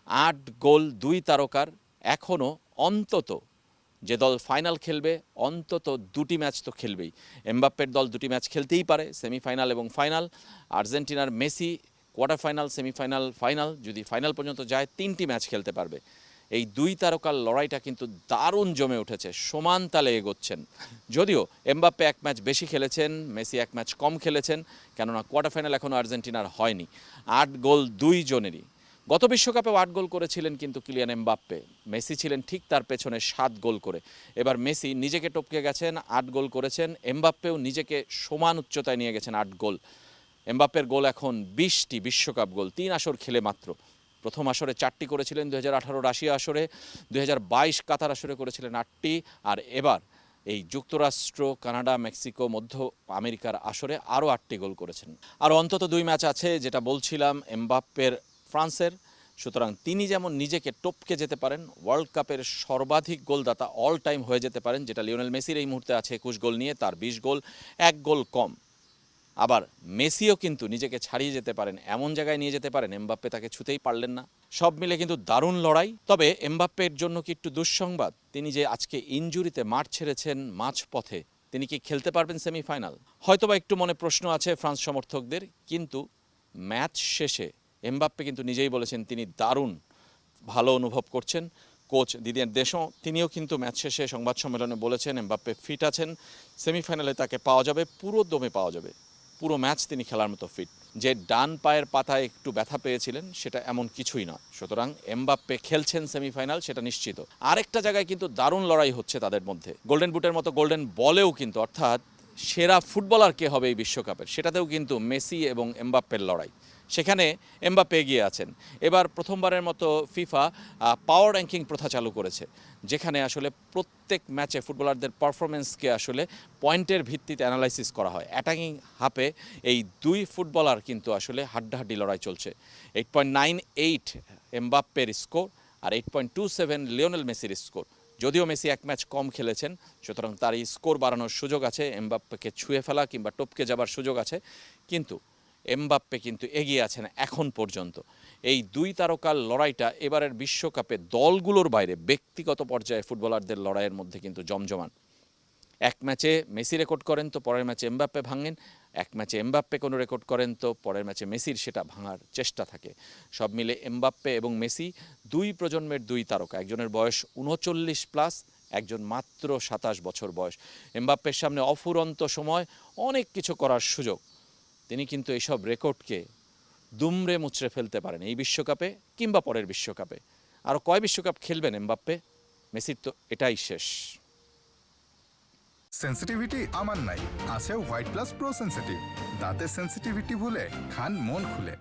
8 গোল 2 তারকার এখনও অন্তত যে দল ফাইনাল খেলবে অন্তত 2টি ম্যাচ তো খেলবেই। এমবাপ্পের দল 2টি ম্যাচ খেলতেই পারে, সেমিফাইনাল এবং ফাইনাল। আর্জেন্টিনার Messi quarter final, semifinal, final, যদি ফাইনাল পর্যন্ত যায় 3টি ম্যাচ খেলতে পারবে। এই 2 তারকার লড়াইটা কিন্তু দারুণ জমে উঠেছে, সমান তালে এগোচ্ছেন। যদিও এমবাপ্পে 1 ম্যাচ বেশি খেলেছেন, মেসি 1 ম্যাচ কম খেলেছেন, কেননা কোয়ার্টার ফাইনাল এখনও আর্জেন্টিনার হয়নি। 8 গোল 2 জনেরই। গত বিশ্বকাপেও 8 গোল করেছিলেন কিন্তু কিলিয়ান এমবাপ্পে, মেসি ছিলেন ঠিক তার পেছনে 7 গোল করে। এবার মেসি নিজেকে টপকে গেছেন, 8 গোল করেছেন। এমবাপ্পেও নিজেকে সমান উচ্চতায় নিয়ে গেছেন, 8 গোল। এমবাপ্পের গোল এখন 20টি বিশ্বকাপ গোল, 3 আসর খেলে মাত্র। প্রথম আসরে 4টি করেছিলেন 2018 রাশিয়া আসরে, 2022 কাতার আসরে করেছিলেন 8টি, আর এবার এই যুক্তরাষ্ট্র, কানাডা, মেক্সিকো, মধ্য আমেরিকার আসরে আরও 8টি গোল করেছেন। আর অন্তত 2 ম্যাচ আছে, যেটা বলছিলাম এমবাপ্পের ফ্রান্সের। সুতরাং তিনি যেমন নিজেকে টপকে যেতে পারেন, ওয়ার্ল্ড কাপের সর্বাধিক গোলদাতা অল টাইম হয়ে যেতে পারেন, যেটা লিওনেল মেসির এই মুহূর্তে আছে 21 গোল নিয়ে, তার 20 গোল, 1 গোল কম। আবার মেসিও কিন্তু নিজেকে ছাড়িয়ে যেতে পারেন, এমন জায়গায় নিয়ে যেতে পারেন এমবাপ্পে তাকে ছুতেই পারলেন না। সব মিলে কিন্তু দারুণ লড়াই। তবে এমবাপ্পের জন্য কি একটু দুঃসংবাদ, তিনি যে আজকে ইনজুরিতে মাঠ ছেড়েছেন মাঝপথে, তিনি কি খেলতে পারবেন সেমিফাইনাল? হয়তোবা একটু মনে প্রশ্ন আছে ফ্রান্স সমর্থকদের, কিন্তু ম্যাচ শেষে এমবাপ্পে কিন্তু নিজেই বলেছেন তিনি দারুণ ভালো অনুভব করছেন। কোচ দিদিয়ের দেশও তিনিও কিন্তু ম্যাচ শেষে সংবাদ সম্মেলনে বলেছেন এমবাপ্পে ফিট আছেন, সেমিফাইনালে তাকে পাওয়া যাবে, পুরো দমে পাওয়া যাবে, পুরো ম্যাচ তিনি খেলার মতো ফিট। যে ডান পায়ের পাতায় একটু ব্যথা পেয়েছিলেন সেটা এমন কিছুই না। সুতরাং এমবাপ্পে খেলছেন সেমিফাইনাল, সেটা নিশ্চিত। আরেকটা জায়গায় কিন্তু দারুণ লড়াই হচ্ছে তাদের মধ্যে, গোল্ডেন বুটের মতো গোল্ডেন বলেও কিন্তু, অর্থাৎ সেরা ফুটবলার কে হবে এই বিশ্বকাপের, সেটাতেও কিন্তু মেসি এবং এমবাপ্পের লড়াই। সেখানে এমবাপ্পে এগিয়ে আছেন। এবার প্রথমবারের মতো ফিফা পাওয়ার র্যাঙ্কিং প্রথা চালু করেছে, যেখানে আসলে প্রত্যেক ম্যাচে ফুটবলারদের পারফরমেন্সকে আসলে পয়েন্টের ভিত্তিতে অ্যানালাইসিস করা হয়। অ্যাটাকিং হাফে এই 2 ফুটবলার কিন্তু আসলে হাড্ডাহাড্ডি লড়াই চলছে। 8.98 এমবাপ্পের স্কোর আর 8.27 লিওনেল মেসির স্কোর। যদিও মেসি 1 ম্যাচ কম খেলেছেন, সুতরাং তার এই স্কোর বাড়ানোর সুযোগ আছে, এমবাপ্পেকে ছুঁয়ে ফেলা কিংবা টপকে যাবার সুযোগ আছে। কিন্তু এমবাপ্পে কিন্তু এগিয়ে আছেন এখন পর্যন্ত। এই 2 তারকার লড়াইটা এবারের বিশ্বকাপে দলগুলোর বাইরে ব্যক্তিগত পর্যায়ে ফুটবলারদের লড়াইয়ের মধ্যে কিন্তু জমজমান। 1 ম্যাচে মেসি রেকর্ড করেন তো পরের ম্যাচে এমবাপ্পে ভাঙেন, 1 ম্যাচে এমবাপ্পে কোনো রেকর্ড করেন তো পরের ম্যাচে মেসির সেটা ভাঙার চেষ্টা থাকে। সব মিলে এমবাপ্পে এবং মেসি 2 প্রজন্মের 2 তারকা, একজনের বয়স 39+, একজন মাত্র 27 বছর বয়স। এমবাপ্পের সামনে অফুরন্ত সময়, অনেক কিছু করার সুযোগ। তিনি কিন্তু এইসব রেকর্ডকে দুমড়ে মুচড়ে ফেলতে পারেন এই বিশ্বকাপে কিংবা পরের বিশ্বকাপে। আরও কয় বিশ্বকাপ খেলবেন এমবাপ্পে? মেসির তো এটাই শেষ। সেন্সিটিভিটি আমার নাই, আছে হোয়াইট প্লাস প্রো সেন্সিটিভ। দাঁতের সেন্সিটিভিটি ভুলে খান মন খুলে।